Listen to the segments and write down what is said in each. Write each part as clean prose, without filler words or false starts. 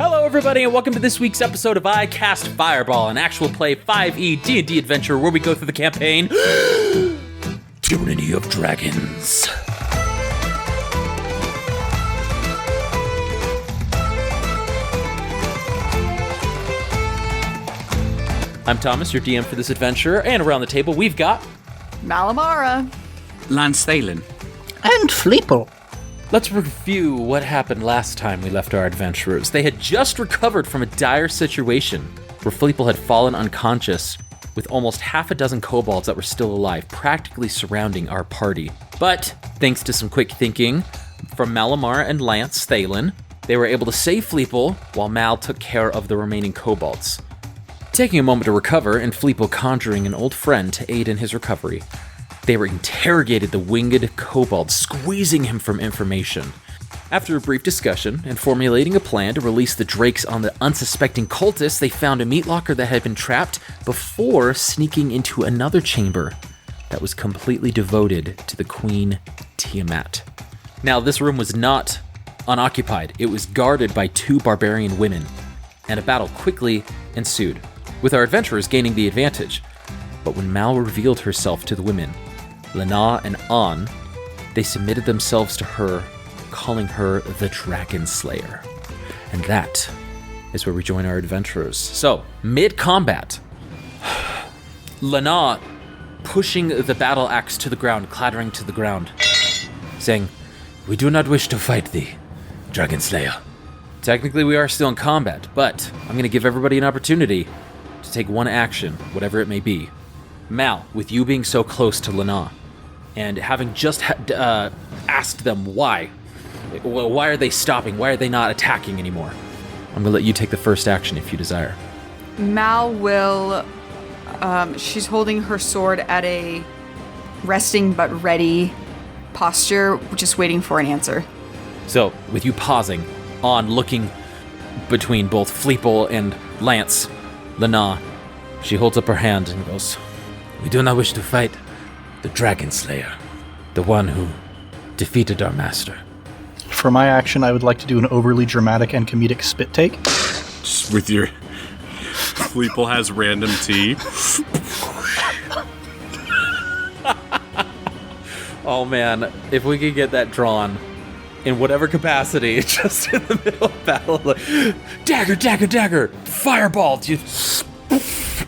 Hello everybody and welcome to this week's episode of I Cast Fireball, an actual play 5e D&D adventure where we go through the campaign Tyranny of Dragons. I'm Thomas, your DM for this adventure, and around the table we've got Malamara, Lance Thalen, and Fleeple. Let's review what happened last time we left our adventurers. They had just recovered from a dire situation where Fleeple had fallen unconscious with almost half a dozen kobolds that were still alive, practically surrounding our party. But thanks to some quick thinking from Malamara and Lance Thalen, they were able to save Fleeple while Mal took care of the remaining kobolds. Taking a moment to recover and Fleeple conjuring an old friend to aid in his recovery, they were interrogated the winged kobold, squeezing him from information. After a brief discussion and formulating a plan to release the drakes on the unsuspecting cultists, they found a meat locker that had been trapped before sneaking into another chamber that was completely devoted to the Queen Tiamat. Now, this room was not unoccupied. It was guarded by two barbarian women, and a battle quickly ensued, with our adventurers gaining the advantage. But when Mal revealed herself to the women, Lena and An, they submitted themselves to her, calling her the Dragon Slayer. And that is where we join our adventurers. So, mid-combat, Lena pushing the battle axe to the ground, clattering to the ground, saying, "We do not wish to fight thee, Dragon Slayer. Technically, we are still in combat, but I'm going to give everybody an opportunity to take one action, whatever it may be." Mal, with you being so close to Lena, and having just asked them why are they stopping? Why are they not attacking anymore? I'm going to let you take the first action if you desire. Mal will, she's holding her sword at a resting but ready posture, just waiting for an answer. So, with you pausing, on looking between both Fleeple and Lance, Lena, she holds up her hand and goes, "We do not wish to fight the Dragon Slayer, the one who defeated our master." For my action, I would like to do an overly dramatic and comedic spit take. just with your Fleeple has random tea. Oh man, if we could get that drawn in whatever capacity, just in the middle of battle, like, dagger, dagger, dagger, fireball.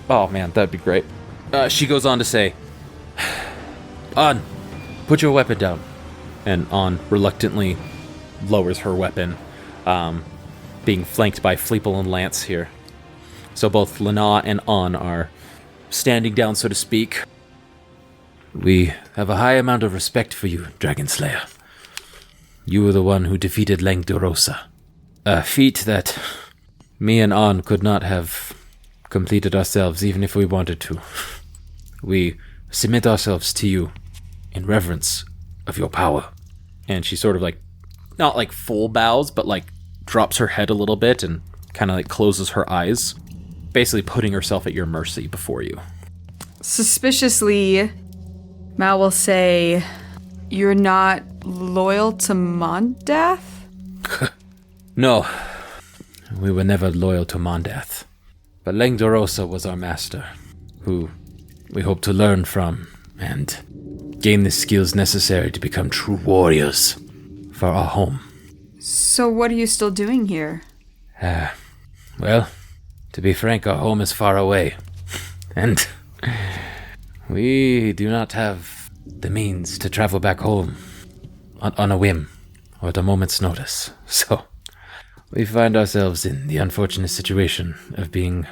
Oh man, that'd be great. She goes on to say, "An, put your weapon down." And An reluctantly lowers her weapon, being flanked by Fleeple and Lance here. So both Lena and An are standing down, so to speak. "We have a high amount of respect for you, Dragon Slayer. You were the one who defeated Langdorosa. A feat that me and An could not have completed ourselves even if we wanted to. We submit ourselves to you in reverence of your power." And she sort of like, not like full bows, but like drops her head a little bit and kind of like closes her eyes, basically putting herself at your mercy before you. Suspiciously, Mal will say, "You're not loyal to Mondath?" No, we were never loyal to Mondath. But Langdorosa was our master, who we hope to learn from and gain the skills necessary to become true warriors for our home. So what are you still doing here? Well, to be frank, our home is far away, and we do not have the means to travel back home on a whim or at a moment's notice. So we find ourselves in the unfortunate situation of being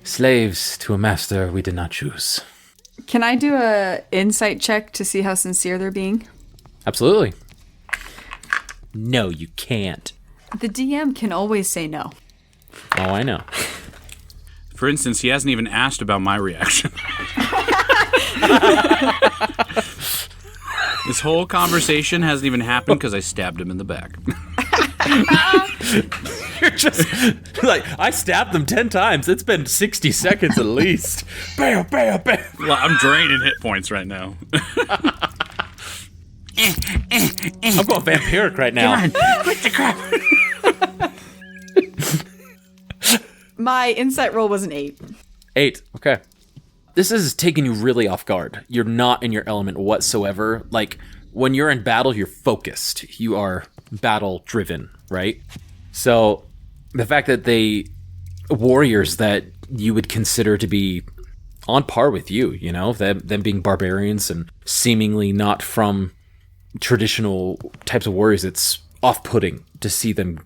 slaves to a master we did not choose. Can I do a insight check to see how sincere they're being? Absolutely. No, you can't. The DM can always say no. Oh, I know. For instance, he hasn't even asked about my reaction. This whole conversation hasn't even happened because I stabbed him in the back. You're just like, I stabbed them 10 times. It's been 60 seconds at least. Bam, bam, bam. Well, I'm draining hit points right now. I'm going vampiric right now. Come on, quit the crap. My insight roll was an 8. 8. Okay. This is taking you really off guard. You're not in your element whatsoever. Like, when you're in battle, you're focused. You are battle-driven, right? So, the fact that warriors that you would consider to be on par with you, you know, them being barbarians and seemingly not from traditional types of warriors, it's off-putting to see them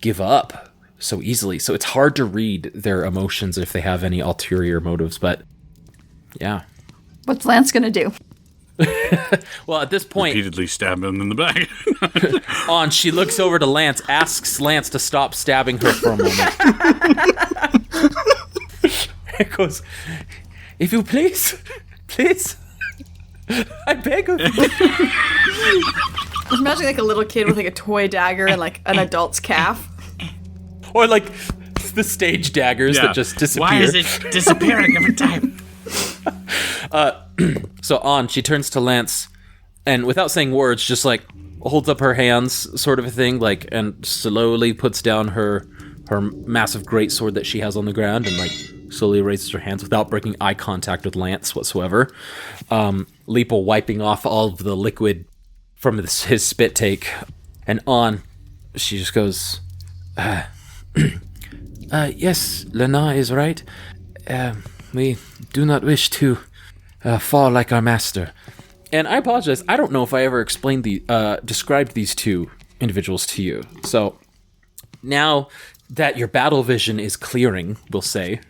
give up so easily. So it's hard to read their emotions if they have any ulterior motives, but yeah. What's Lance gonna do? Well, at this point, Repeatedly stab him in the back. she looks over to Lance, asks Lance to stop stabbing her for a moment. It goes, if you please, I beg of you. Imagine like a little kid with like a toy dagger and like an adult's calf. Or like the stage daggers that just disappear. Why is it disappearing every time? So she turns to Lance, and without saying words, just like holds up her hands, sort of a thing, like, and slowly puts down her massive greatsword that she has on the ground, and like slowly raises her hands without breaking eye contact with Lance whatsoever. Leeple wiping off all of the liquid from his spit take, and she just goes, yes, Lena is right. We do not wish to fall like our master. And I apologize, I don't know if I ever described these two individuals to you. So now that your battle vision is clearing, we'll say,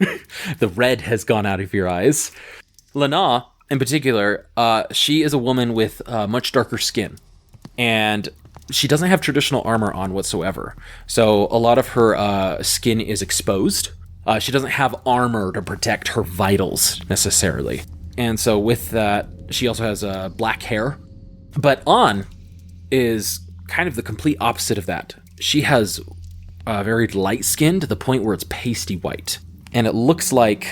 the red has gone out of your eyes. Lena, in particular, she is a woman with much darker skin. And she doesn't have traditional armor on whatsoever. So a lot of her skin is exposed. She doesn't have armor to protect her vitals, necessarily. And so with that, she also has black hair. But is kind of the complete opposite of that. She has very light skin to the point where it's pasty white. And it looks like,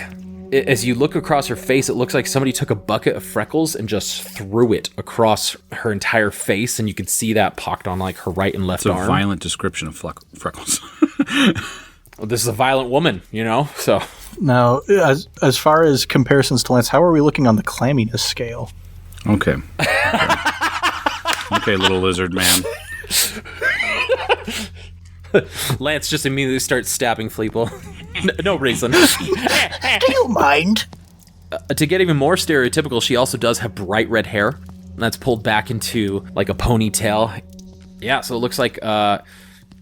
as you look across her face, it looks like somebody took a bucket of freckles and just threw it across her entire face. And you can see that pocked on like her right and left arm. It's a violent description of freckles. Well, this is a violent woman, you know, so. Now, as far as comparisons to Lance, how are we looking on the clamminess scale? Okay. Okay, little lizard man. Lance just immediately starts stabbing Fleeple. No reason. Do you mind? To get even more stereotypical, she also does have bright red hair. And that's pulled back into like a ponytail. Yeah, so it looks like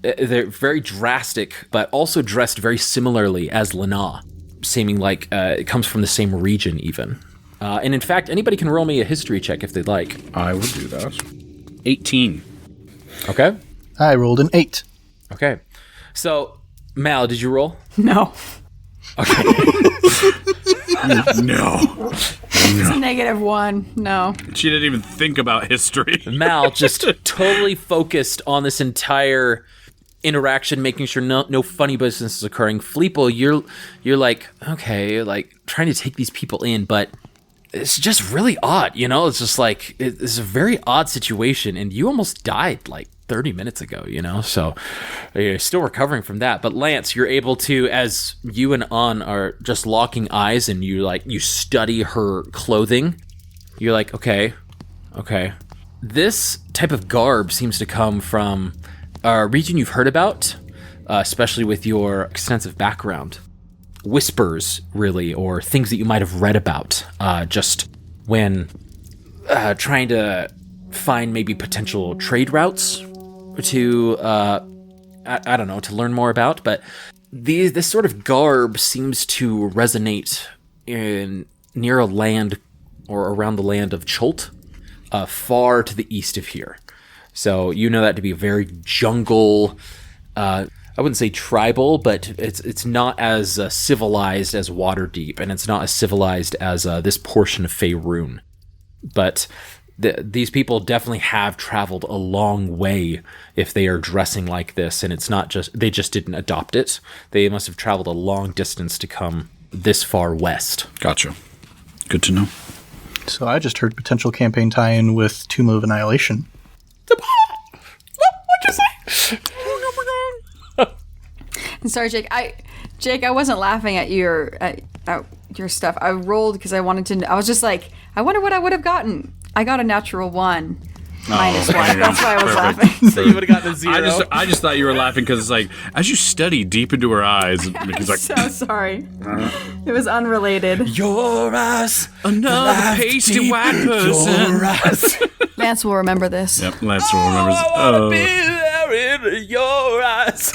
they're very drastic, but also dressed very similarly as Lena, seeming like it comes from the same region even. And in fact, anybody can roll me a history check if they'd like. I would do that. 18. Okay. I rolled an 8. Okay. So, Mal, did you roll? No. Okay. No. It's a -1. No. She didn't even think about history. Mal just totally focused on this entire interaction, making sure no funny business is occurring. Fleeple, you're like, okay, like trying to take these people in, but it's just really odd, you know? It's just like, it's a very odd situation, and you almost died like 30 minutes ago, you know? So you're still recovering from that. But Lance, you're able to, as you and An are just locking eyes and you study her clothing, you're like, okay. This type of garb seems to come from a region you've heard about, especially with your extensive background. Whispers, really, or things that you might have read about, just when trying to find maybe potential trade routes to, I don't know, to learn more about. But this sort of garb seems to resonate near a land or around the land of Cholt, far to the east of here. So you know that to be a very jungle, I wouldn't say tribal, but it's not as civilized as Waterdeep, and it's not as civilized as this portion of Faerun. But these people definitely have traveled a long way if they are dressing like this, and it's not just, they just didn't adopt it. They must have traveled a long distance to come this far west. Gotcha. Good to know. So I just heard potential campaign tie-in with Tomb of Annihilation. What'd you say? Sorry, Jake. I wasn't laughing at your stuff. I rolled because I wanted to. I was just like, I wonder what I would have gotten. I got a natural 1. -1. That's why I was laughing. So you would have gotten a 0. I just thought you were laughing because it's like, as you study deep into her eyes, Mickey's like, so sorry. It was unrelated. Your eyes, another pasty white person. Your eyes. Lance will remember this. Yep, Lance remembers. I wanna be there in your eyes.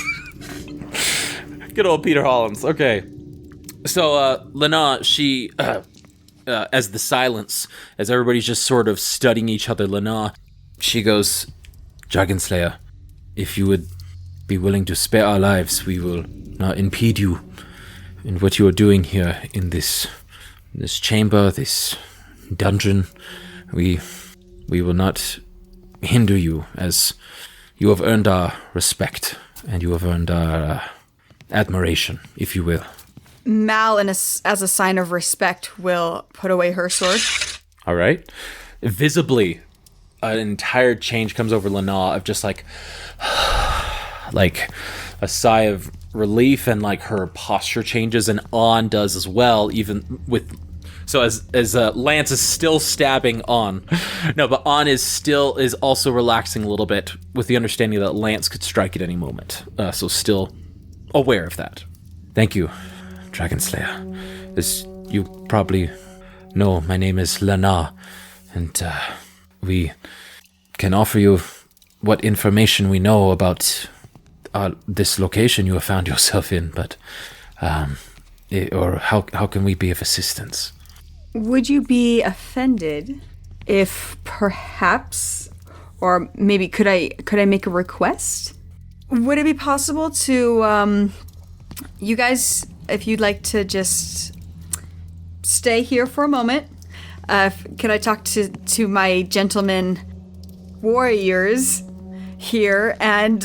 Good old Peter Hollins. Okay. So, Lena, she, as the silence, as everybody's just sort of studying each other, Lena, she goes, Dragonslayer, if you would be willing to spare our lives, we will not impede you in what you are doing here in this chamber, this dungeon. We will not hinder you, as you have earned our respect, and you have earned our admiration, if you will. Mal, as a sign of respect, will put away her sword. All right. Visibly, an entire change comes over Lena of just like a sigh of relief, and like her posture changes, and On does as well, even with. So as Lance is still stabbing On, no, but On is also relaxing a little bit with the understanding that Lance could strike at any moment. So still aware of that. Thank you, Dragonslayer. As you probably know, my name is Lena, and we can offer you what information we know about this location you have found yourself in, but or how can we be of assistance? Would you be offended if perhaps, or maybe could I make a request? Would it be possible to, you guys, if you'd like to just stay here for a moment, could I talk to my gentlemen warriors here and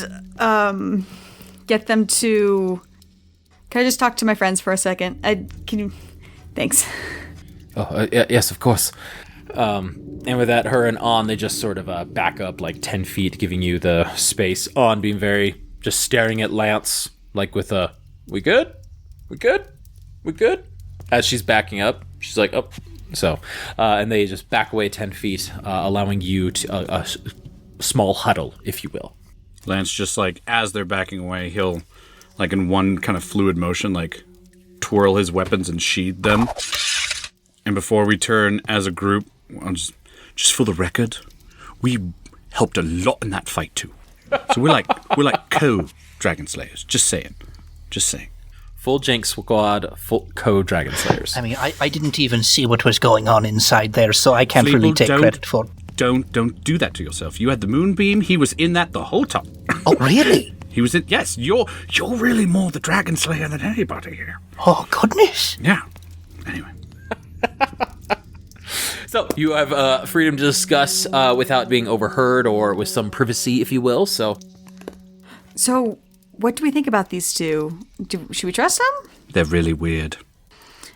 get them to... Can I just talk to my friends for a second? Can you... Thanks. Oh, yes, of course. And with that, her and On, they just sort of back up like 10 feet, giving you the space. On being just staring at Lance, like with a, we good? We good? We good? As she's backing up, she's like, oh. So, and they just back away 10 feet, allowing you to a small huddle, if you will. Lance just like, as they're backing away, he'll, like in one kind of fluid motion, like twirl his weapons and sheathe them. And before we turn as a group, I'll just for the record, we helped a lot in that fight too. So we're like co-Dragon Slayers. Just saying. Full Jinx Squad, full co-Dragon Slayers. I mean, I didn't even see what was going on inside there, so I can't really take credit for... Don't do that to yourself. You had the moonbeam. He was in that the whole time. Oh, really? He was in... Yes, you're really more the Dragon Slayer than anybody here. Oh, goodness. Yeah. Anyway. So you have freedom to discuss without being overheard or with some privacy, if you will. So what do we think about these two? Should we trust them? They're really weird.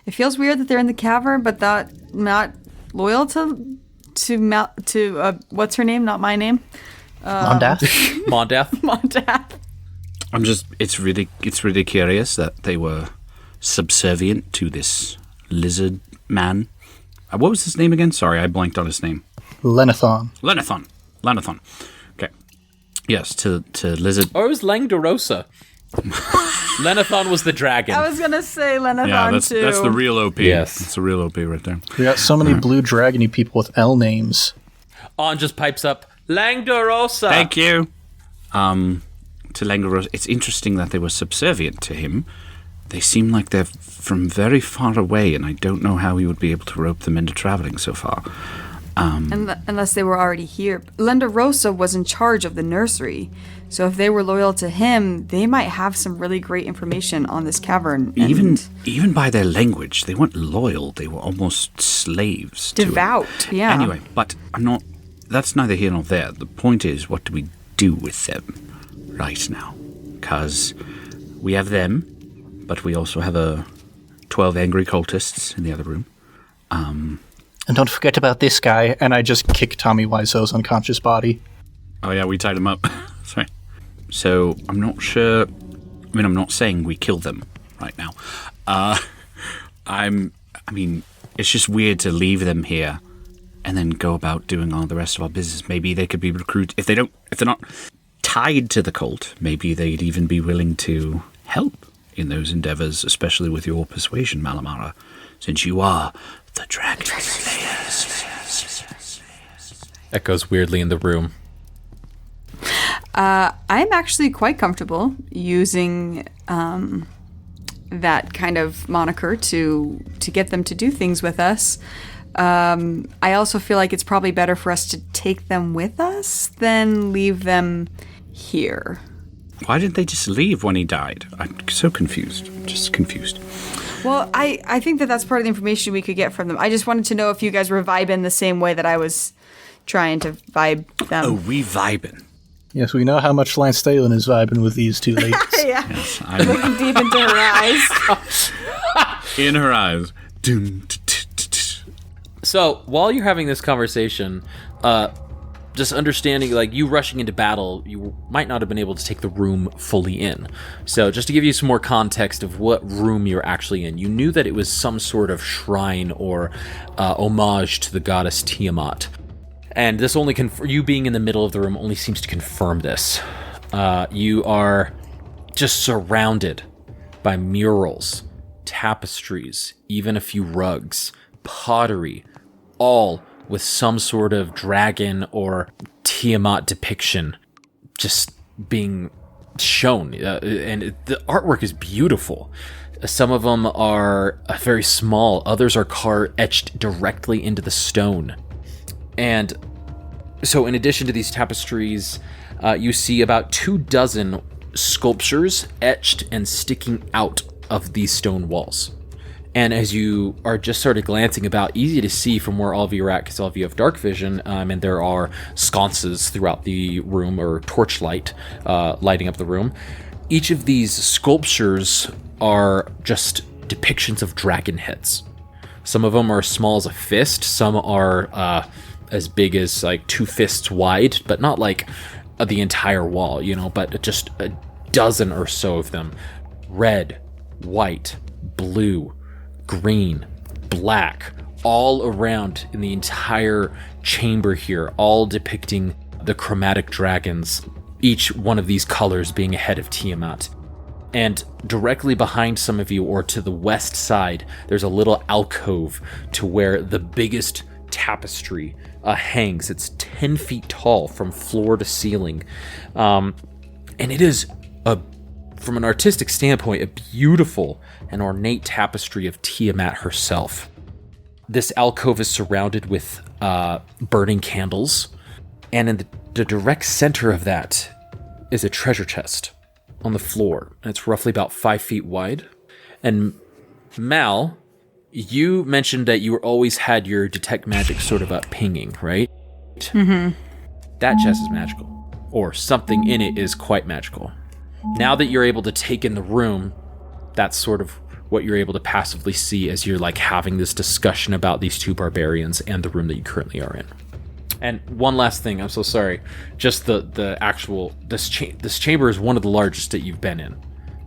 It feels weird that they're in the cavern, but not loyal to what's her name? Not my name. Mondath. Mondath. It's really curious that they were subservient to this lizard man. What was his name again? Sorry, I blanked on his name. Lenathon. Okay. Yes, to lizard. Or it was Langdorosa. Lenathon was the dragon. I was going to say Lenathon too. That's the real OP. Yes. That's the real OP right there. We got so many blue dragony people with L names. On just pipes up, Langdorosa. Thank you. To Langdorosa, it's interesting that they were subservient to him. They seem like they're from very far away, and I don't know how he would be able to rope them into traveling so far. Unless they were already here. Langdorosa was in charge of the nursery, so if they were loyal to him, they might have some really great information on this cavern. Even by their language, they weren't loyal. They were almost slaves. Devout, yeah. Anyway, but that's neither here nor there. The point is, what do we do with them right now? Because we have them, but we also have 12 angry cultists in the other room. And don't forget about this guy. And I just kick Tommy Wiseau's unconscious body. Oh yeah, we tied him up. Sorry. So I'm not sure. I'm not saying we kill them right now. It's just weird to leave them here and then go about doing all the rest of our business. Maybe they could be recruited. If they're not tied to the cult, maybe they'd even be willing to help in those endeavors, especially with your persuasion, Malamara, since you are the Dragon Slayer. Echoes weirdly in the room. I'm actually quite comfortable using that kind of moniker to get them to do things with us. I also feel like it's probably better for us to take them with us than leave them here. Why didn't they just leave when he died? I'm so confused. Just confused. Well, I think that's part of the information we could get from them. I just wanted to know if you guys were vibing the same way that I was trying to vibe them. Oh, we vibing. Yes, we know how much Lance Stalin is vibing with these two ladies. Yeah. Yes, Looking deep into her eyes. in her eyes. So, while you're having this conversation, just understanding, like, you rushing into battle, you might not have been able to take the room fully in. So, just to give you some more context of what room you're actually in, you knew that it was some sort of shrine or homage to the goddess Tiamat. And this only you being in the middle of the room only seems to confirm this. You are just surrounded by murals, tapestries, even a few rugs, pottery, all with some sort of dragon or Tiamat depiction just being shown. And the artwork is beautiful. Some of them are very small. Others are etched directly into the stone. And so in addition to these tapestries, you see about 24 sculptures etched and sticking out of these stone walls. And as you are just started glancing about, easy to see from where all of you are at, because all of you have dark vision, and there are sconces throughout the room, or torchlight lighting up the room. Each of these sculptures are just depictions of dragon heads. Some of them are as small as a fist, some are as big as like 2 fists wide, but not like the entire wall, but just a dozen or so of them. Red, white, blue, green, black, all around in the entire chamber here, all depicting the chromatic dragons, each one of these colors being a head of Tiamat. And directly behind some of you, or to the west side, there's a little alcove to where the biggest tapestry hangs. It's 10 feet tall from floor to ceiling. And it is, from an artistic standpoint, a beautiful and ornate tapestry of Tiamat herself. This alcove is surrounded with burning candles, and in the direct center of that is a treasure chest on the floor, and it's roughly about 5 feet wide. And Mal, you mentioned that you always had your detect magic sort of pinging, right? Mm-hmm. That chest is magical, or something in it is quite magical. Now that you're able to take in the room, that's sort of what you're able to passively see as you're like having this discussion about these two barbarians and the room that you currently are in. And one last thing, I'm so sorry. Just the actual this chamber is one of the largest that you've been in.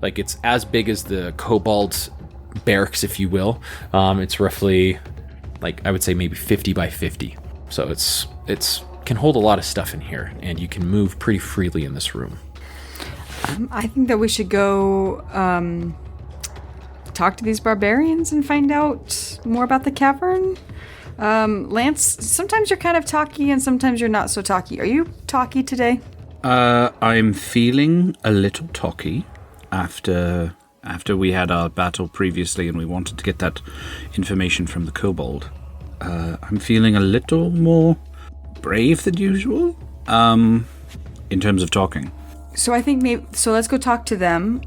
Like, it's as big as the Kobold barracks, if you will. It's roughly, like, I would say maybe 50 by 50. So it's can hold a lot of stuff in here, and you can move pretty freely in this room. I think that we should go talk to these barbarians and find out more about the cavern. Lance, sometimes you're kind of talky and sometimes you're not so talky. Are you talky today? I'm feeling a little talky after we had our battle previously and we wanted to get that information from the kobold. I'm feeling a little more brave than usual in terms of talking. So I think let's go talk to them.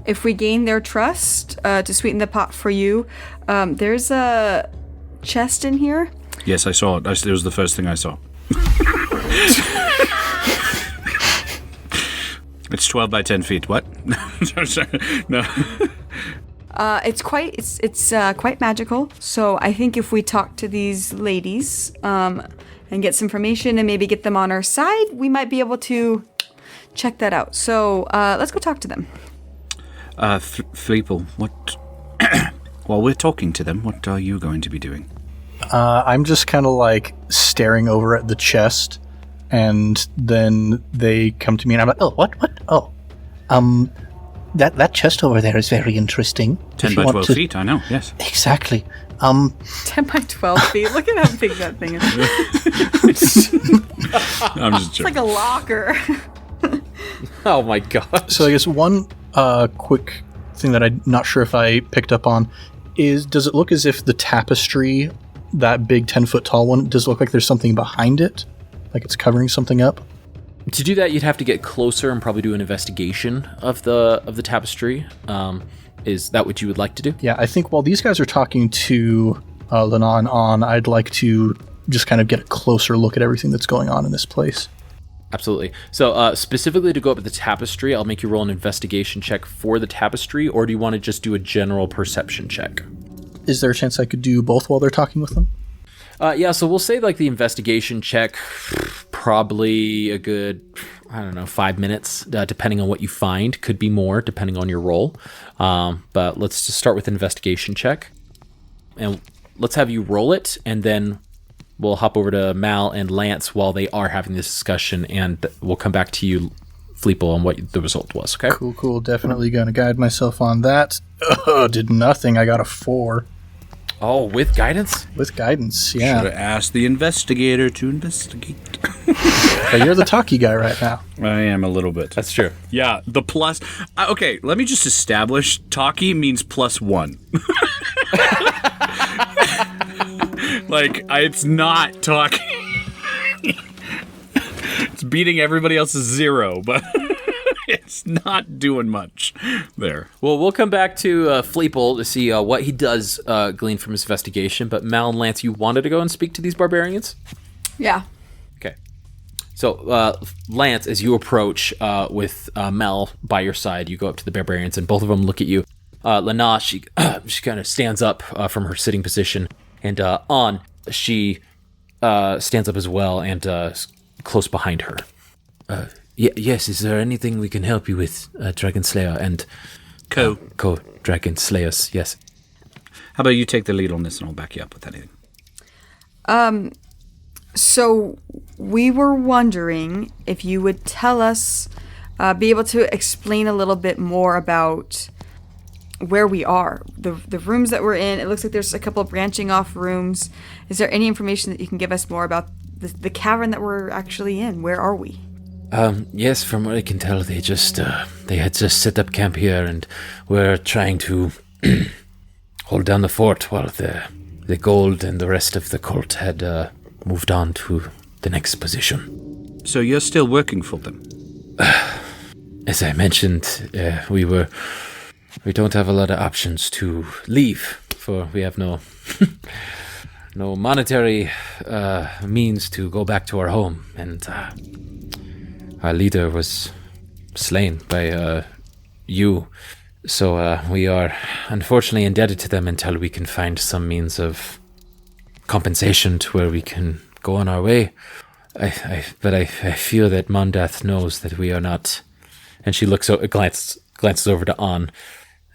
If we gain their trust, to sweeten the pot for you, there's a chest in here. Yes, I saw it. It was the first thing I saw. It's 12 by 10 feet. What? No. It's quite magical. So I think if we talk to these ladies and get some information and maybe get them on our side, we might be able to check that out. So let's go talk to them. Fleeple, what... While we're talking to them, what are you going to be doing? I'm just kind of like staring over at the chest, and then they come to me, and I'm like, "Oh, what? Oh, that chest over there is very interesting. 10 by 12 feet, I know, yes. Exactly. 10 by 12 feet. Look at how big that thing is. I'm just joking. It's like a locker. Oh my god. So I guess one quick thing that I'm not sure if I picked up on is, does it look as if the tapestry, that big 10-foot tall one, does it look like there's something behind it? Like it's covering something up? To do that, you'd have to get closer and probably do an investigation of the tapestry. Is that what you would like to do? Yeah, I think while these guys are talking to Lana and On, I'd like to just kind of get a closer look at everything that's going on in this place. Absolutely. So specifically to go up at the tapestry, I'll make you roll an investigation check for the tapestry, or do you want to just do a general perception check? Is there a chance I could do both while they're talking with them? Yeah, so we'll say like the investigation check, probably a good, 5 minutes, depending on what you find. Could be more, depending on your roll. But let's just start with an investigation check. And let's have you roll it, and then we'll hop over to Mal and Lance while they are having this discussion, and we'll come back to you, Fleeple, on what the result was, okay? Cool. Definitely going to guide myself on that. Did nothing. I got a 4. Oh, with guidance? With guidance, yeah. Should have asked the investigator to investigate. But you're the talkie guy right now. I am a little bit. That's true. Yeah, the plus... okay, let me just establish, talkie means +1. It's not talking. It's beating everybody else's 0, but it's not doing much there. Well, we'll come back to Fleeple to see what he does glean from his investigation. But Mal and Lance, you wanted to go and speak to these barbarians? Yeah. Okay. So, Lance, as you approach with Mel by your side, you go up to the barbarians, and both of them look at you. Lana, she kind of stands up from her sitting position, and On, she stands up as well and close behind her. Yes, is there anything we can help you with, Dragon Slayer and Dragon Slayers? Yes. How about you take the lead on this, and I'll back you up with anything. So we were wondering if you would tell us, be able to explain a little bit more about where we are, the rooms that we're in. It looks like there's a couple of branching off rooms. Is there any information that you can give us more about the cavern that we're actually in? Where are we? Yes, from what I can tell, they had just set up camp here, and we're trying to hold down the fort while the gold and the rest of the cult had moved on to the next position. So you're still working for them? As I mentioned, we don't have a lot of options to leave, for we have no no monetary means to go back to our home, and our leader was slain by you. So we are unfortunately indebted to them until we can find some means of compensation to where we can go on our way. But I fear that Mondath knows that we are not, and she glances over to On,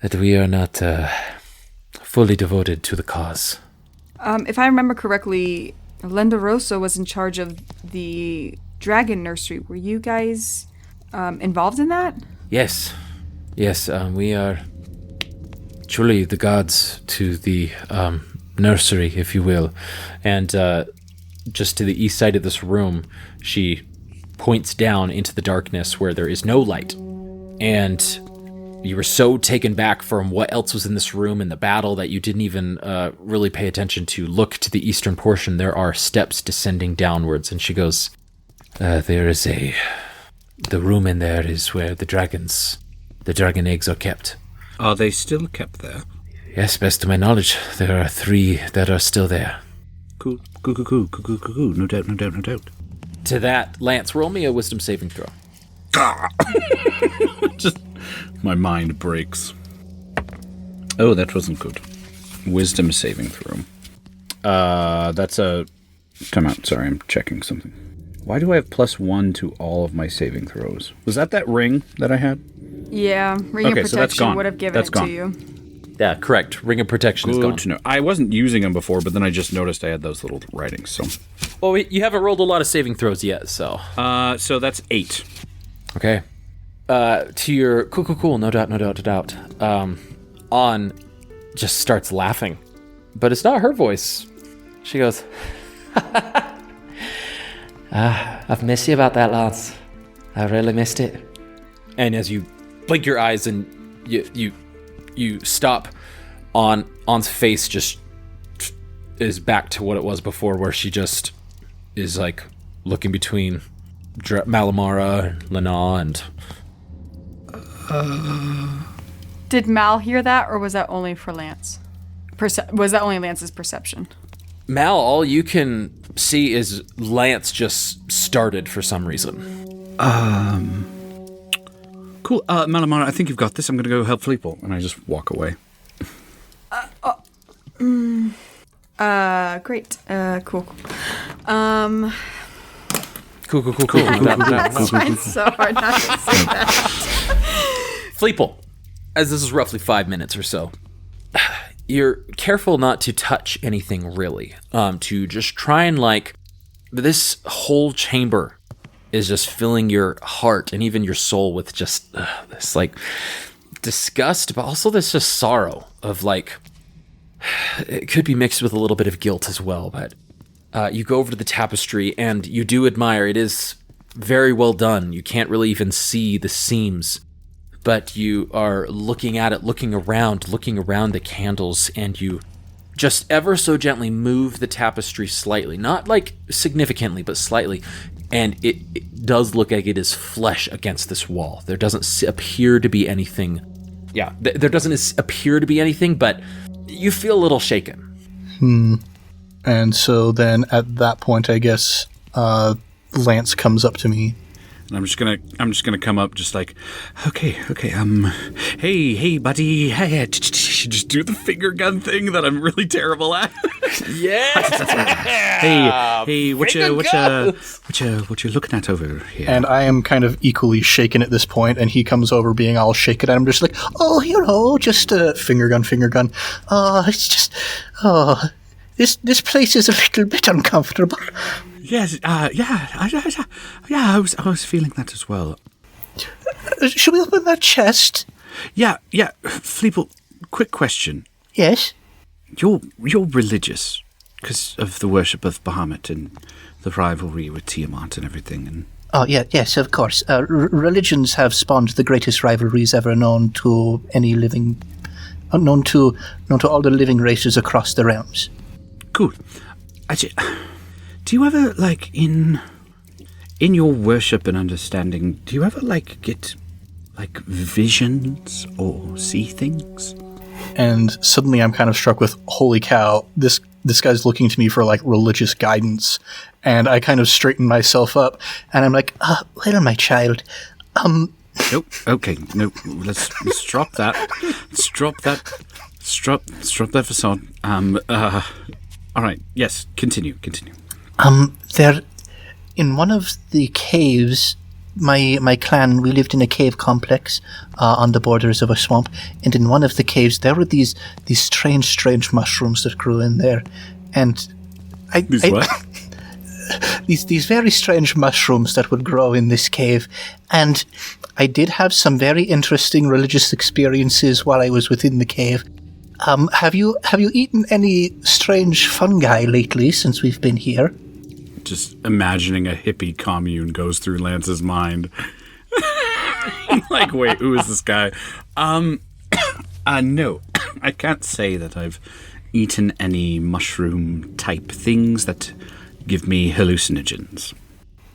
that we are not fully devoted to the cause. If I remember correctly, Lenderosa was in charge of the dragon nursery. Were you guys involved in that? Yes, we are truly the gods to the nursery, if you will. And just to the east side of this room, she points down into the darkness where there is no light. And you were so taken back from what else was in this room and the battle that you didn't even really pay attention to look to the eastern portion. There are steps descending downwards, and she goes, the room in there is where the dragon eggs are kept. Are they still kept there? Yes, best to my knowledge, there are 3 that are still there. Cool. No doubt. To that, Lance, roll me a wisdom saving throw. Just my mind breaks. Oh, that wasn't good. Wisdom saving throw. That's a... Come out. Sorry, I'm checking something. Why do I have +1 to all of my saving throws? Was that ring that I had? Yeah, Ring of Okay, so that's Protection gone. would have given That's it gone. to you. Yeah, correct. Ring of Protection is gone. Good to know. I wasn't using them before, but then I just noticed I had those little writings. So, Well, you haven't rolled a lot of saving throws yet, so. so that's 8. Okay. To your cool. No doubt. On just starts laughing, but it's not her voice. She goes, I've missed you about that, Lance. I really missed it. And as you blink your eyes and you stop, On's face just is back to what it was before, where she just is like looking between Malamara, Lana, and... Did Mal hear that, or was that only for Lance? Was that only Lance's perception? Mal, all you can see is Lance just started for some reason. Cool. Malamara, I think you've got this. I'm going to go help Fleeple. And I just walk away. Great. Cool. Cool. I'm trying so hard not to say that. Fleeple, as this is roughly 5 minutes or so, you're careful not to touch anything really. To just try and this whole chamber is just filling your heart and even your soul with just this disgust, but also this just sorrow of it could be mixed with a little bit of guilt as well. But you go over to the tapestry and you do admire. It is very well done. You can't really even see the seams, but you are looking at it, looking around the candles, and you just ever so gently move the tapestry slightly, not significantly, but slightly, and it does look like it is flesh against this wall. There doesn't appear to be anything. Yeah, there doesn't appear to be anything, but you feel a little shaken. And so then at that point, I guess Lance comes up to me. And I'm just gonna come up just okay, hey, buddy, hey, just do the finger gun thing that I'm really terrible at. Yeah. Hey, what you looking at over here? And I am kind of equally shaken at this point, and he comes over being all shaken, and I'm just just a finger gun. It's just, this place is a little bit uncomfortable. Yes, I was feeling that as well. Should we open that chest? Yeah, Fleeple, quick question. Yes? You're religious because of the worship of Bahamut and the rivalry with Tiamat and everything. And Yes, of course. Religions have spawned the greatest rivalries ever known to any living, known to all the living races across the realms. Cool. Actually, do you ever, in your worship and understanding, do you ever, get, visions or see things? And suddenly I'm kind of struck with, holy cow, this guy's looking to me for, religious guidance. And I kind of straighten myself up, and I'm like, well, my child, Nope. Okay. Nope. Let's drop that. Let's drop that. Drop that facade. All right. Yes. Continue. There, in one of the caves, my clan, we lived in a cave complex on the borders of a swamp, and in one of the caves there were these strange mushrooms that grew in there, and these very strange mushrooms that would grow in this cave, and I did have some very interesting religious experiences while I was within the cave. Have you eaten any strange fungi lately since we've been here? Just imagining a hippie commune goes through Lance's mind. Wait, who is this guy? No, I can't say that I've eaten any mushroom-type things that give me hallucinogens.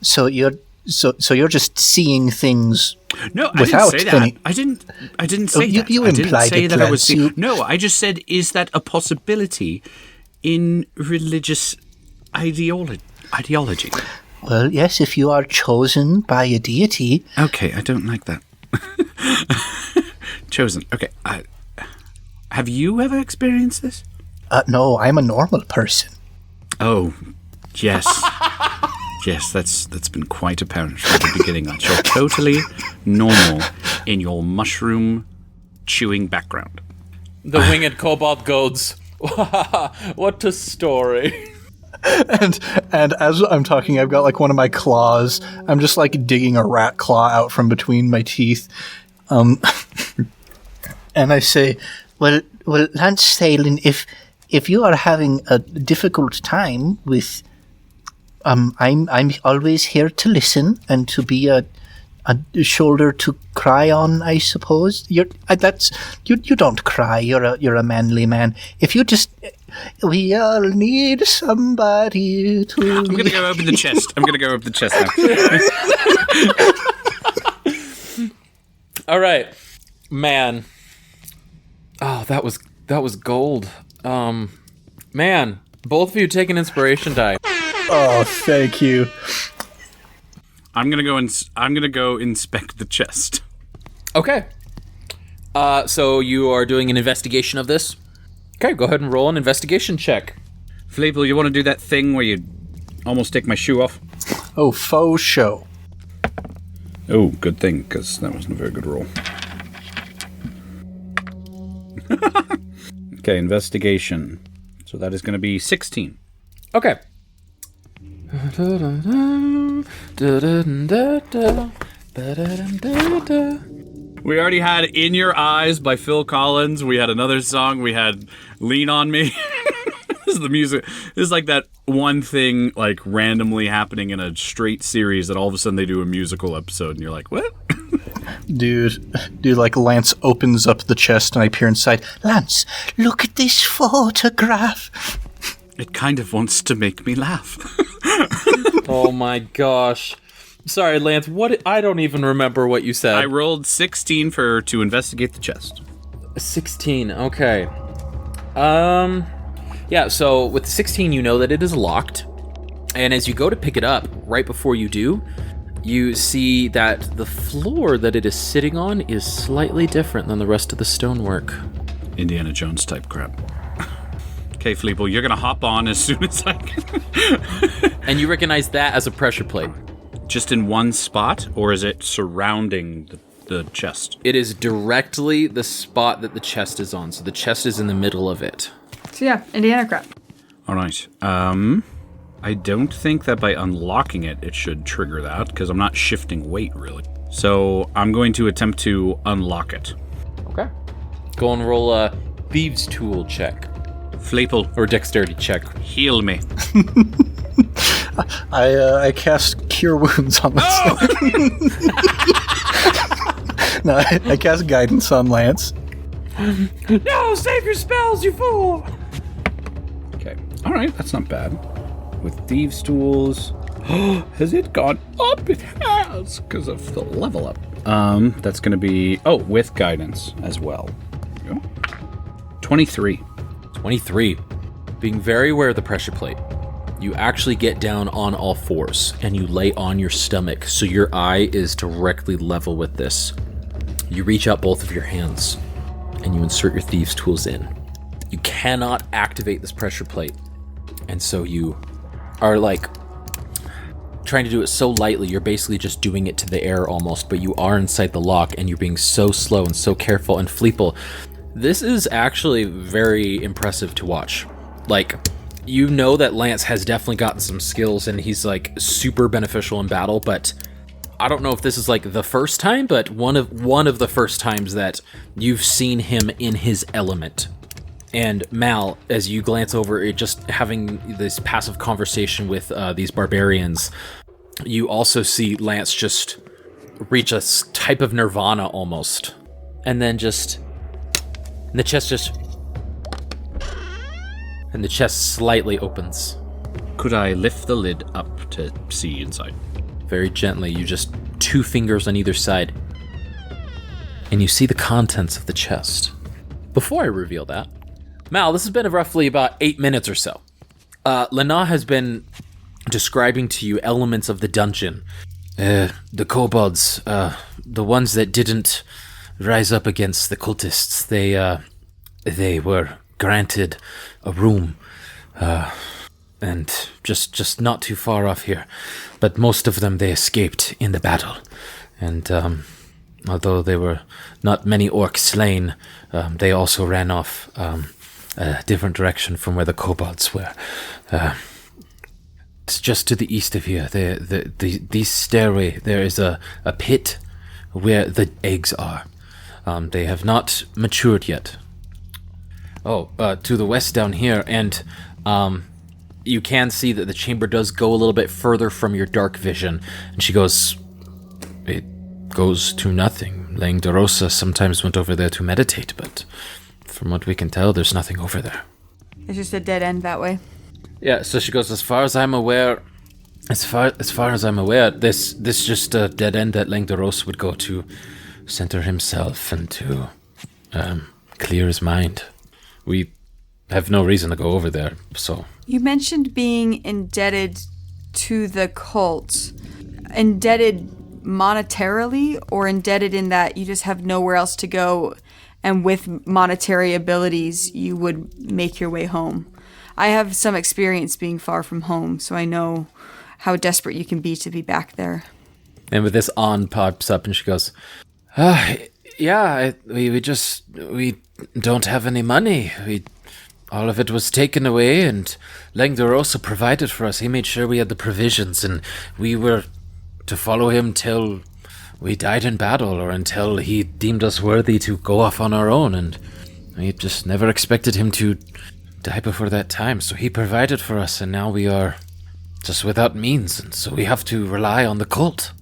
So you're just seeing things. No, I without didn't say that. I didn't say that. You I didn't implied say it, that I was Lance. seeing. No, I just said, is that a possibility in religious ideology? Well, yes, if you are chosen by a deity. Okay, I don't like that. Chosen. Okay. Have you ever experienced this? No, I'm a normal person. Oh, yes. Yes, that's been quite apparent from the beginning. That you're totally normal in your mushroom chewing background. The winged kobold goads. What a story. And as I'm talking, I've got like one of my claws. I'm just like digging a rat claw out from between my teeth. And I say, Well, Lance Thalen, if you are having a difficult time with, I'm always here to listen and to be a shoulder to cry on, I suppose. You don't cry. You're a manly man. If you just, we all need somebody to. I'm gonna go open the chest. Now. All right, man. Oh, that was gold. Man, both of you take an inspiration die. oh, thank you. I'm gonna go inspect the chest. Okay. So you are doing an investigation of this? Okay, go ahead and roll an investigation check. Fleeple, you want to do that thing where you almost take my shoe off? Oh, faux show. Oh, good thing, because that wasn't a very good roll. Okay, investigation. So that is going to be 16. Okay. We already had In Your Eyes by Phil Collins. We had another song. We had Lean on Me. This is the music. This is like that one thing like randomly happening in a straight series that all of a sudden they do a musical episode and you're like, what? Dude, like Lance opens up the chest and I peer inside. Lance, look at this photograph. It kind of wants to make me laugh. Oh my gosh. Sorry, Lance, I don't even remember what you said. I rolled 16 to investigate the chest. 16, okay. Yeah, so with 16 you know that it is locked. And as you go to pick it up, right before you do, you see that the floor that it is sitting on is slightly different than the rest of the stonework. Indiana Jones type crap. Okay, Fleeple, you're gonna hop on as soon as I can. And you recognize that as a pressure plate. Just in one spot, or is it surrounding the chest? It is directly the spot that the chest is on, so the chest is in the middle of it. So yeah, Indiana crap. All right. I don't think that by unlocking it should trigger that, because I'm not shifting weight, really. So I'm going to attempt to unlock it. Okay. Go and roll a Thieves' Tool check. Fleeple, Or Dexterity check. heal me. I cast Cure Wounds on myself. No, I cast Guidance on Lance. No, save your spells, you fool! Okay. All right, that's not bad. With Thieves' Tools, has it gone up? It has, because of the level up. That's going to be, with Guidance as well. There we go. 23. 23. Being very aware of the pressure plate, you actually get down on all fours and you lay on your stomach so your eye is directly level with this. You reach out both of your hands and you insert your Thieves' Tools in. You cannot activate this pressure plate, and so you are like trying to do it so lightly, you're basically just doing it to the air almost, but you are inside the lock and you're being so slow and so careful. And Fleeple, this is actually very impressive to watch. Like, you know that Lance has definitely gotten some skills and he's like super beneficial in battle, but I don't know if this is like the first time, but one of the first times that you've seen him in his element. And Mal, as you glance over it, just having this passive conversation with these barbarians, you also see Lance just reach a type of nirvana almost. And then the chest slightly opens. Could I lift the lid up to see inside? Very gently, you just 2 fingers on either side. And you see the contents of the chest. Before I reveal that, Mal, this has been roughly about 8 minutes or so. Lena has been describing to you elements of the dungeon. The kobolds, the ones that didn't rise up against the cultists, they were granted a room and just not too far off here. But most of them, they escaped in the battle. And although there were not many orcs slain, they also ran off a different direction from where the kobolds were. It's just to the east of here. The stairway, there is a pit where the eggs are. They have not matured yet. To the west down here, and you can see that the chamber does go a little bit further from your dark vision. And she goes, it goes to nothing. Lang de Rosa sometimes went over there to meditate, but from what we can tell, there's nothing over there. It's just a dead end that way. Yeah, so she goes, as far as I'm aware, this just a dead end that Lang de Rosa would go to center himself and to clear his mind. We have no reason to go over there, so... You mentioned being indebted to the cult. Indebted monetarily, or indebted in that you just have nowhere else to go, and with monetary abilities, you would make your way home? I have some experience being far from home, so I know how desperate you can be to be back there. And with this, An pops up and she goes, we don't have any money. All of it was taken away, and Lang de Rosa provided for us. He made sure we had the provisions, and we were to follow him till we died in battle, or until he deemed us worthy to go off on our own, and we just never expected him to die before that time. So he provided for us, and now we are just without means, and so we have to rely on the cult.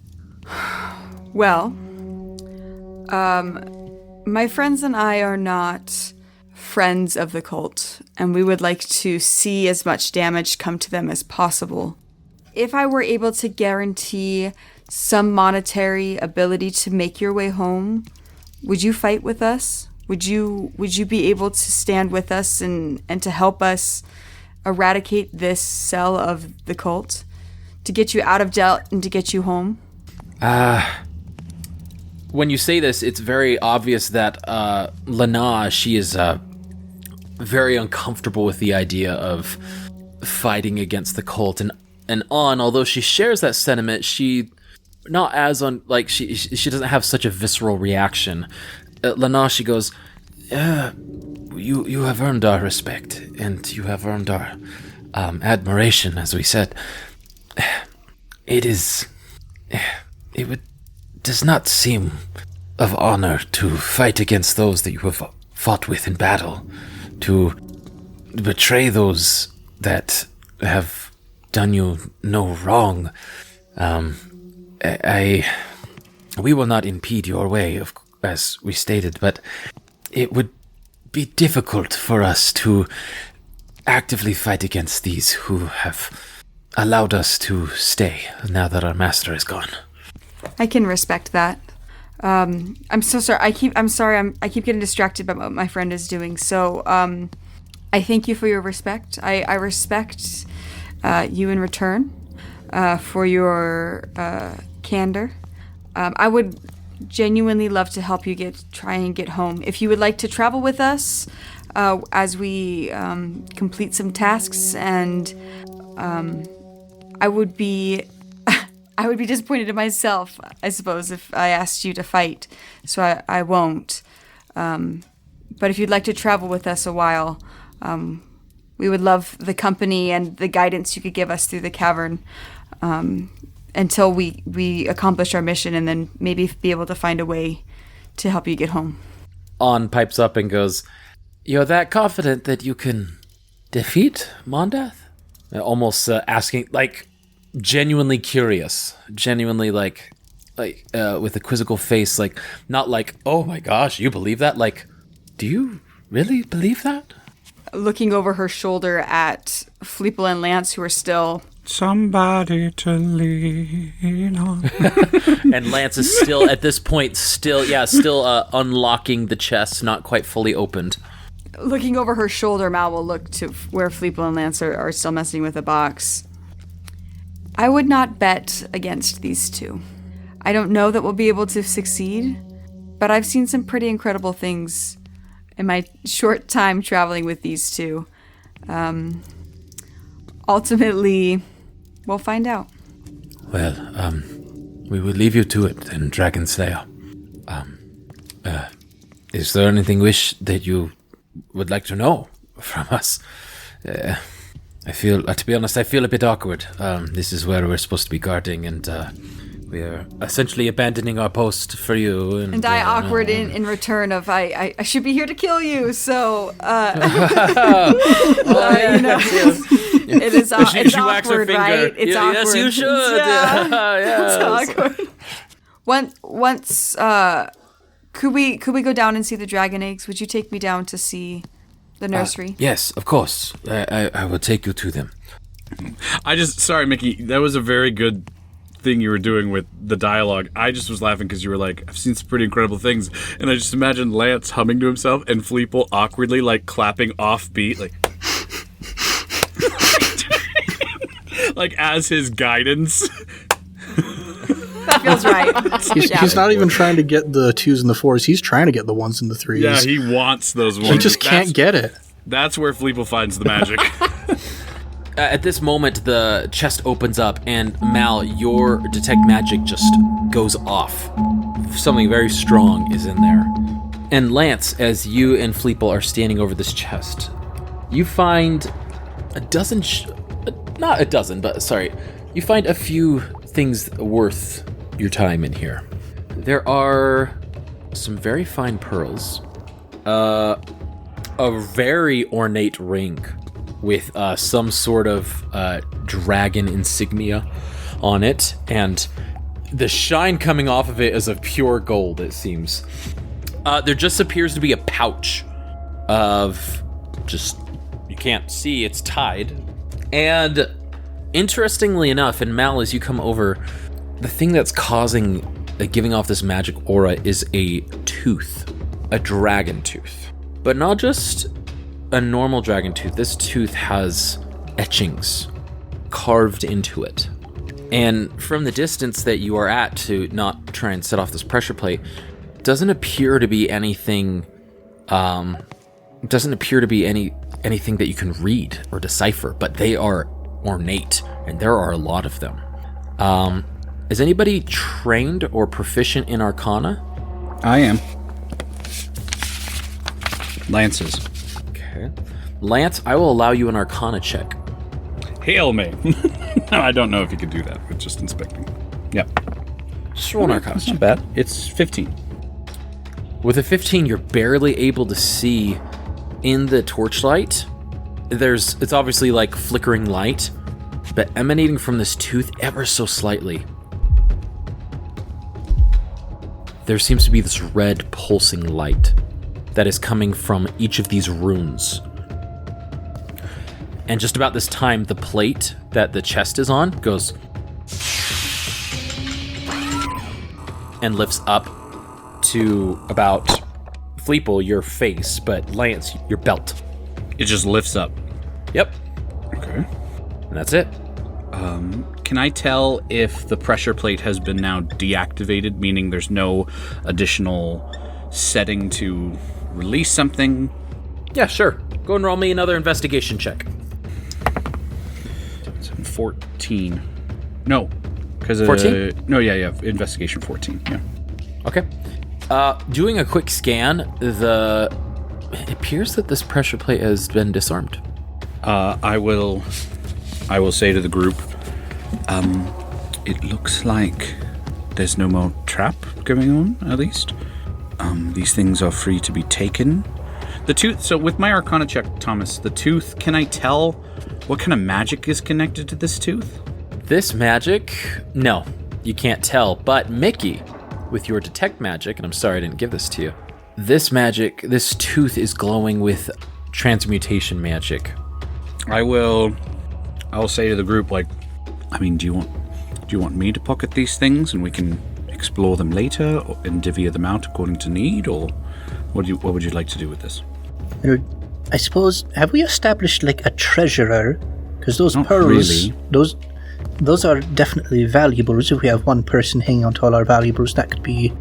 Well, my friends and I are not friends of the cult, and we would like to see as much damage come to them as possible. If I were able to guarantee some monetary ability to make your way home, would you fight with us? Would you be able to stand with us and to help us eradicate this cell of the cult? To get you out of debt and to get you home? When you say this, it's very obvious that Lana, she is very uncomfortable with the idea of fighting against the cult. And An, although she shares that sentiment, she not as she doesn't have such a visceral reaction. Lana, she goes, you have earned our respect, and you have earned our admiration, as we said. Does not seem of honor to fight against those that you have fought with in battle, to betray those that have done you no wrong. We will not impede your way, as we stated, but it would be difficult for us to actively fight against these who have allowed us to stay now that our master is gone. I can respect that. I'm so sorry. I keep getting distracted by what my friend is doing. So, I thank you for your respect. I respect you in return for your candor. I would genuinely love to help you try and get home. If you would like to travel with us as we complete some tasks, and I would be disappointed in myself, I suppose, if I asked you to fight. So I won't. But if you'd like to travel with us a while, we would love the company and the guidance you could give us through the cavern until we accomplish our mission, and then maybe be able to find a way to help you get home. On pipes up and goes, "You're that confident that you can defeat Mondath?" Almost asking, genuinely curious, genuinely with a quizzical face, not oh my gosh, you believe that? Do you really believe that? Looking over her shoulder at Fleeple and Lance, who are still... Somebody to lean on. And Lance is still, at this point, still unlocking the chest, not quite fully opened. Looking over her shoulder, Mal will look to where Fleeple and Lance are still messing with the box. I would not bet against these two. I don't know that we'll be able to succeed, but I've seen some pretty incredible things in my short time traveling with these two. ultimately, we'll find out. Well, we will leave you to it then, Dragon Slayer. Is there anything that you would like to know from us? I feel, to be honest, I feel a bit awkward. This is where we're supposed to be guarding, and we are essentially abandoning our post for you. And I awkward in return of I should be here to kill you. So it is it's awkward, right? It's awkward. Yes, you should. Yeah. It's awkward. Once could we go down and see the dragon eggs? Would you take me down to see the nursery? Yes, of course. I will take you to them. Sorry, Mickey, that was a very good thing you were doing with the dialogue. I just was laughing because you were like, I've seen some pretty incredible things, and I just imagined Lance humming to himself and Fleeple awkwardly like clapping off beat, like like as his guidance. That feels right. He's not even trying to get the 2s and the 4s. He's trying to get the 1s and the 3s. Yeah, he wants those ones. He just can't get it. That's where Fleeple finds the magic. At this moment, the chest opens up, and Mal, your detect magic just goes off. Something very strong is in there. And Lance, as you and Fleeple are standing over this chest, you find you find a few things worth your time in here. There are some very fine pearls, a very ornate ring with some sort of dragon insignia on it, and the shine coming off of it is of pure gold, it seems. There just appears to be a pouch of you can't see, it's tied. And interestingly enough, and Mal, as you come over, the thing that's giving off this magic aura is a tooth, a dragon tooth. But not just a normal dragon tooth. This tooth has etchings carved into it. And from the distance that you are at, to not try and set off this pressure plate, doesn't appear to be anything anything that you can read or decipher, but they are ornate, and there are a lot of them. Is anybody trained or proficient in Arcana? I am. Lance is. Okay. Lance, I will allow you an Arcana check. Hail me. I don't know if you could do that with just inspecting. Yep. Just roll an Arcana That's check. not bad. It's 15. With a 15, you're barely able to see in the torchlight. It's obviously like flickering light, but emanating from this tooth ever so slightly, there seems to be this red pulsing light that is coming from each of these runes. And just about this time, the plate that the chest is on goes and lifts up to about Fleeple, your face, but Lance, your belt. It just lifts up. Yep. Okay. And that's it. Can I tell if the pressure plate has been now deactivated, meaning there's no additional setting to release something? Yeah, sure. Go and roll me another investigation check. 14. No. Because 14? No, yeah. Investigation 14. Yeah. Okay. Doing a quick scan, it appears that this pressure plate has been disarmed. I will say to the group, it looks like there's no more trap going on, at least. These things are free to be taken. The tooth, so with my Arcana check, Thomas, the tooth, can I tell what kind of magic is connected to this tooth? This magic? No, you can't tell. But Mickey, with your detect magic, and I'm sorry I didn't give this to you, this tooth is glowing with transmutation magic. I will say to the group, like, I mean, do you want me to pocket these things and we can explore them later and divvy them out according to need, or what would you like to do with this? I suppose, have we established like a treasurer? Because those Not pearls, really. those are definitely valuables. If we have one person hanging on to all our valuables, that could be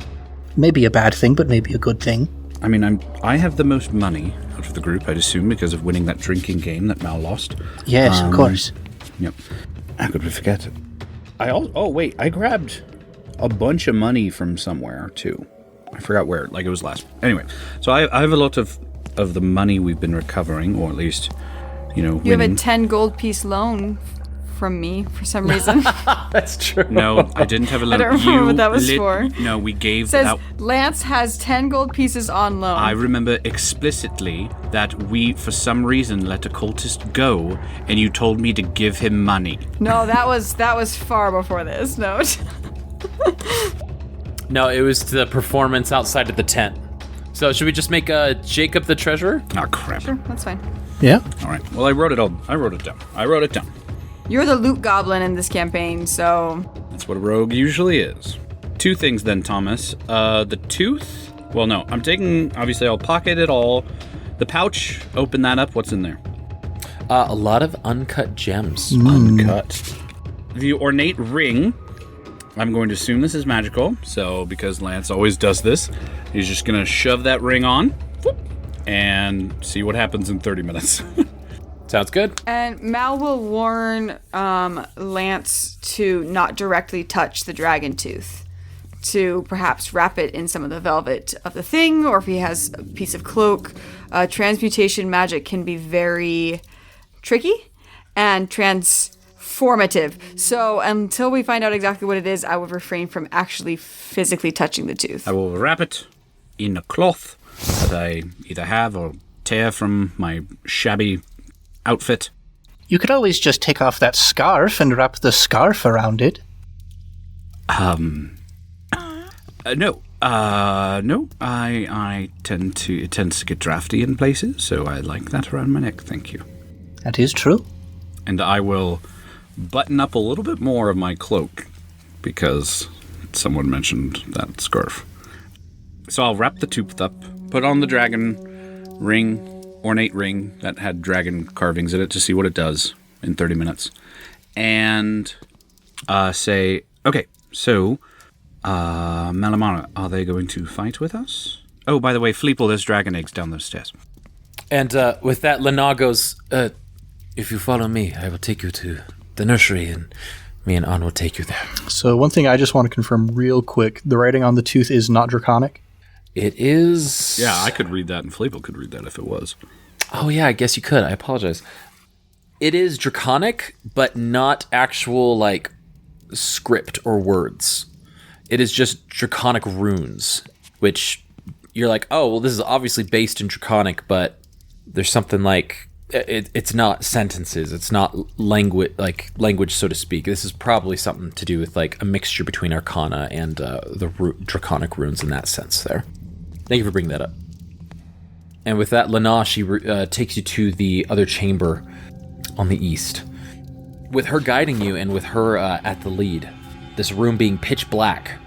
maybe a bad thing, but maybe a good thing. I mean, I have the most money out of the group, I'd assume, because of winning that drinking game that Mal lost. Yes, of course. Yep. How could we forget it? I grabbed a bunch of money from somewhere, too. I forgot where, like it was last. Anyway, so I have a lot of the money we've been recovering, or at least, You have a 10 gold piece loan from me for some reason. That's true. No, I didn't have a loan. I don't remember what that was for. No, we gave It says that. Lance has 10 gold pieces on loan. I remember explicitly that we, for some reason, let a cultist go, and you told me to give him money. No, that was far before this note. No, it was the performance outside of the tent. So should we just make Jacob the treasurer? Oh, crap. Sure, that's fine. Yeah. All right. Well, I wrote it down. You're the loot goblin in this campaign, so... That's what a rogue usually is. 2 things then, Thomas. The tooth. Well, no. I'm taking... Obviously, I'll pocket it all. The pouch. Open that up. What's in there? A lot of uncut gems. Uncut. The ornate ring. I'm going to assume this is magical. So, because Lance always does this, he's just going to shove that ring on. And see what happens in 30 minutes. Sounds good. And Mal will warn Lance to not directly touch the dragon tooth, to perhaps wrap it in some of the velvet of the thing, or if he has a piece of cloak. Transmutation magic can be very tricky and transformative. So until we find out exactly what it is, I would refrain from actually physically touching the tooth. I will wrap it in a cloth that I either have or tear from my shabby outfit. You could always just take off that scarf and wrap the scarf around it. No. I tend to, it tends to get drafty in places, so I like that around my neck, thank you. That is true. And I will button up a little bit more of my cloak, because someone mentioned that scarf. So I'll wrap the tooth up, put on the dragon ring, ornate ring that had dragon carvings in it to see what it does in 30 minutes. And say, okay, so, Malamara, are they going to fight with us? Oh, by the way, Fleeple, there's dragon eggs down those stairs. And with that, Lena goes, if you follow me, I will take you to the nursery, and me and An will take you there. So one thing I just want to confirm real quick, the writing on the tooth is not draconic? It is... Yeah, I could read that, and Fleeple could read that if it was. Oh, yeah, I guess you could. I apologize. It is draconic, but not actual, like, script or words. It is just draconic runes, which you're like, oh, well, this is obviously based in draconic, but there's something like... It's not sentences. It's not language, so to speak. This is probably something to do with, like, a mixture between Arcana and the draconic runes in that sense there. Thank you for bringing that up. And with that, Lena, she takes you to the other chamber on the east. With her guiding you and with her at the lead, this room being pitch black.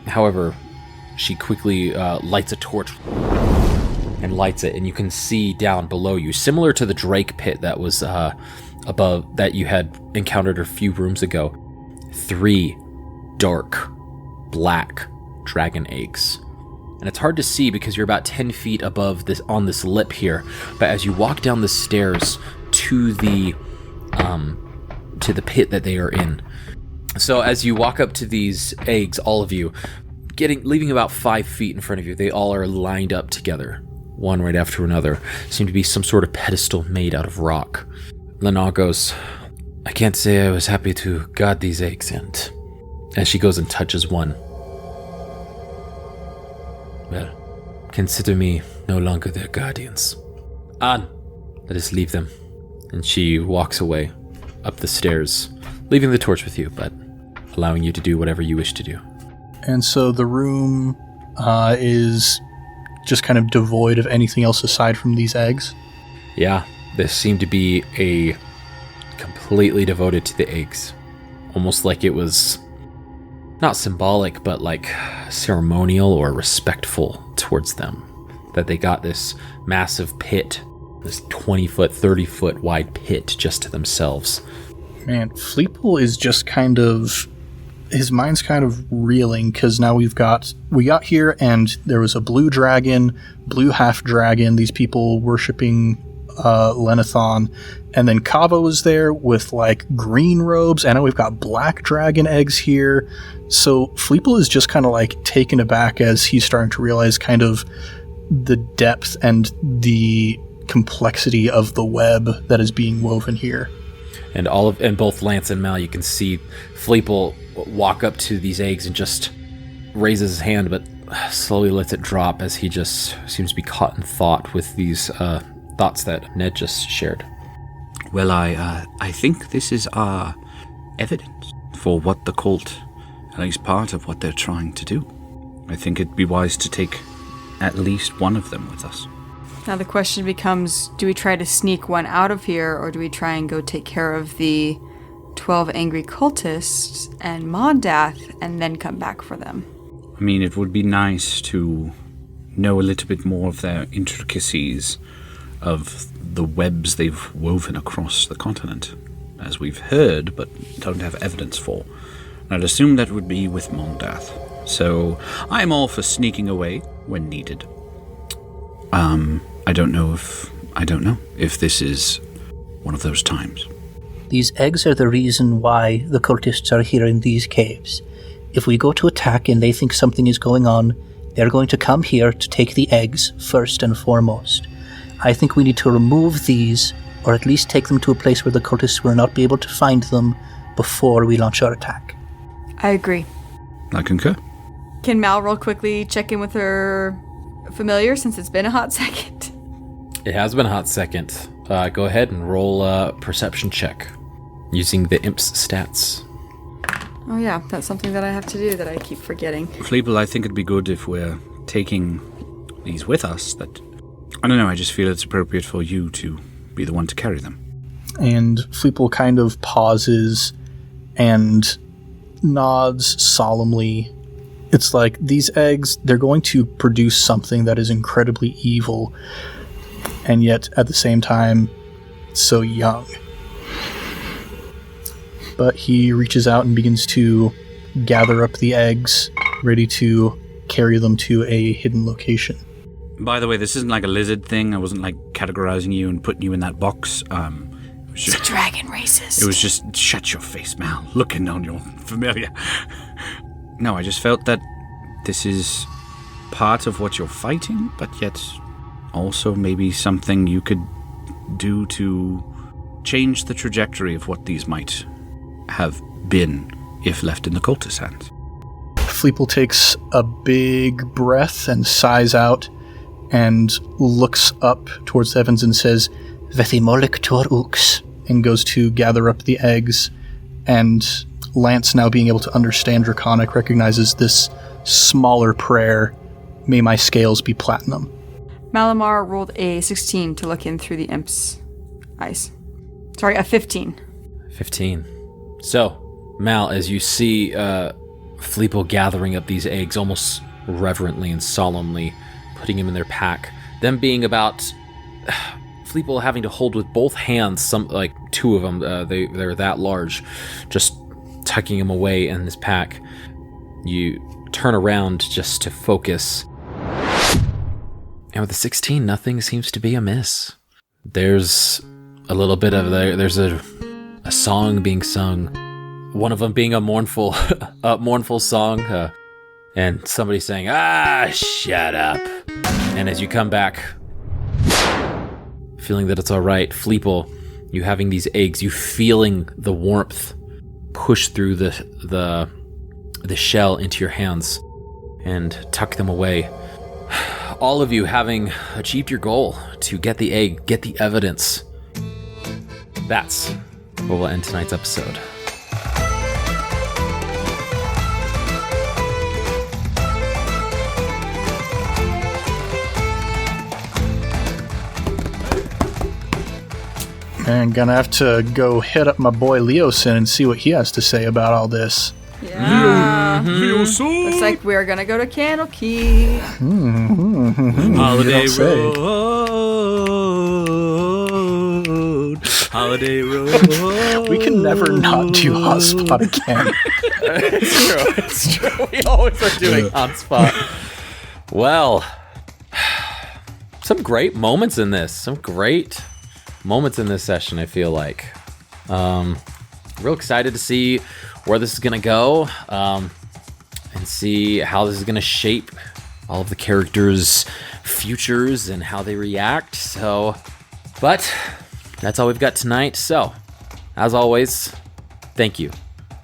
However, she quickly lights a torch and lights it, and you can see down below you, similar to the Drake pit that was above, that you had encountered a few rooms ago, 3 dark, black dragon eggs. And it's hard to see because you're about 10 feet above this, on this lip here. But as you walk down the stairs to the pit that they are in. So as you walk up to these eggs, all of you, leaving about 5 feet in front of you, they all are lined up together, one right after another. Seem to be some sort of pedestal made out of rock. Lena goes, I can't say I was happy to guard these eggs, and as she goes and touches one, well, consider me no longer their guardians. An, let us leave them. And she walks away up the stairs, leaving the torch with you, but allowing you to do whatever you wish to do. And so the room is just kind of devoid of anything else aside from these eggs? Yeah, this seemed to be a completely devoted to the eggs. Almost like it was not symbolic, but like ceremonial or respectful towards them. That they got this massive pit, this 20-foot, 30-foot wide pit just to themselves. Man, Fleeple is just kind of... His mind's kind of reeling, because now we got here, and there was a blue dragon, blue half-dragon, these people worshipping Lenithon, and then Kava was there with like green robes, and now we've got black dragon eggs here. So Fleeple is just kind of like taken aback as he's starting to realize kind of the depth and the complexity of the web that is being woven here. And both Lance and Mal, you can see Fleeple walk up to these eggs and just raises his hand, but slowly lets it drop as he just seems to be caught in thought with these thoughts that Ned just shared. Well, I think this is our evidence for what the cult, at least part of what they're trying to do. I think it'd be wise to take at least one of them with us. Now the question becomes, do we try to sneak one out of here, or do we try and go take care of the 12 angry cultists and Mondath and then come back for them? I mean, it would be nice to know a little bit more of their intricacies of the webs they've woven across the continent, as we've heard but don't have evidence for. And I'd assume that would be with Mondath. So I'm all for sneaking away when needed. I don't know if this is one of those times. These eggs are the reason why the cultists are here in these caves. If we go to attack and they think something is going on, they're going to come here to take the eggs first and foremost. I think we need to remove these, or at least take them to a place where the cultists will not be able to find them before we launch our attack. I agree. I concur. Can Mal real quickly check in with her familiar since it's been a hot second? It has been a hot second. Go ahead and roll a perception check using the imp's stats. Oh yeah, that's something that I have to do that I keep forgetting. Fleeple, I think it'd be good if we're taking these with us, that... I don't know, I just feel it's appropriate for you to be the one to carry them. And Fleeple kind of pauses and nods solemnly. It's like, these eggs, they're going to produce something that is incredibly evil, and yet, at the same time, so young. But he reaches out and begins to gather up the eggs, ready to carry them to a hidden location. By the way, this isn't like a lizard thing. I wasn't like categorizing you and putting you in that box. It was just, It's a dragon racist. It was just, shut your face, Mal. Looking on your familiar. No, I just felt that this is part of what you're fighting, but yet also maybe something you could do to change the trajectory of what these might have been if left in the cultist hands. Fleeple takes a big breath and sighs out and looks up towards the heavens and says, Vethimolik tor ux, and goes to gather up the eggs. And Lance, now being able to understand Draconic, recognizes this smaller prayer, may my scales be platinum. Malamar rolled a 16 to look in through the imp's eyes. Sorry, a 15. 15. So, Mal, as you see Fleeple gathering up these eggs almost reverently and solemnly, putting them in their pack, them being about... Fleeple having to hold with both hands, some like two of them, they're that large, just tucking them away in this pack. You turn around just to focus. And with a 16, nothing seems to be amiss. There's a little bit of there's a song being sung. One of them being a mournful song, and somebody saying, shut up. And as you come back, feeling that it's all right, Fleeple, you having these eggs, you feeling the warmth push through the shell into your hands and tuck them away. All of you having achieved your goal to get the egg, get the evidence. That's where we'll end tonight's episode. Man, gonna have to go hit up my boy Leosin and see what he has to say about all this. Yeah. Looks like we're gonna go to Candlekeep. Holiday say. Road. Holiday Road. We can never not do Hotspot again. It's true. We always are doing Hotspot. Well, some great moments in this. Some great moments in this session, I feel like. Real excited to see where this is going to go and see how this is going to shape all of the characters' futures and how they react. But that's all we've got tonight. So, as always, thank you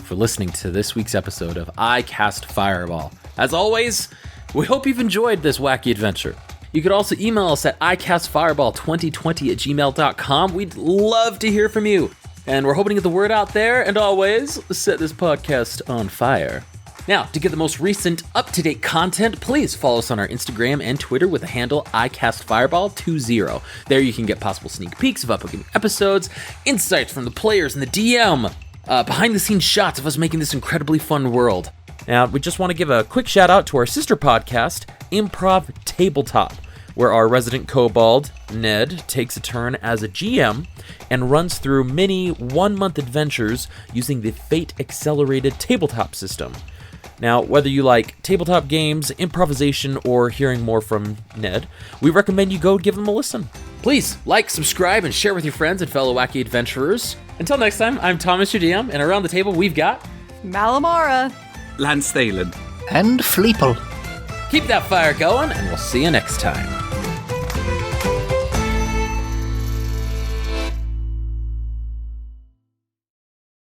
for listening to this week's episode of I Cast Fireball. As always, we hope you've enjoyed this wacky adventure. You could also email us at icastfireball2020@gmail.com. We'd love to hear from you. And we're hoping to get the word out there and always set this podcast on fire. Now, to get the most recent, up-to-date content, please follow us on our Instagram and Twitter with the handle icastfireball20. There you can get possible sneak peeks of upcoming episodes, insights from the players and the DM, behind-the-scenes shots of us making this incredibly fun world. Now, we just want to give a quick shout-out to our sister podcast, Improv Tabletop, where our resident kobold, Ned, takes a turn as a GM and runs through mini one-month adventures using the Fate-accelerated tabletop system. Now, whether you like tabletop games, improvisation, or hearing more from Ned, we recommend you go give them a listen. Please like, subscribe, and share with your friends and fellow wacky adventurers. Until next time, I'm Thomas, your DM, and around the table we've got... Malamara. Lance Thalen. And Fleeple. Keep that fire going, and we'll see you next time.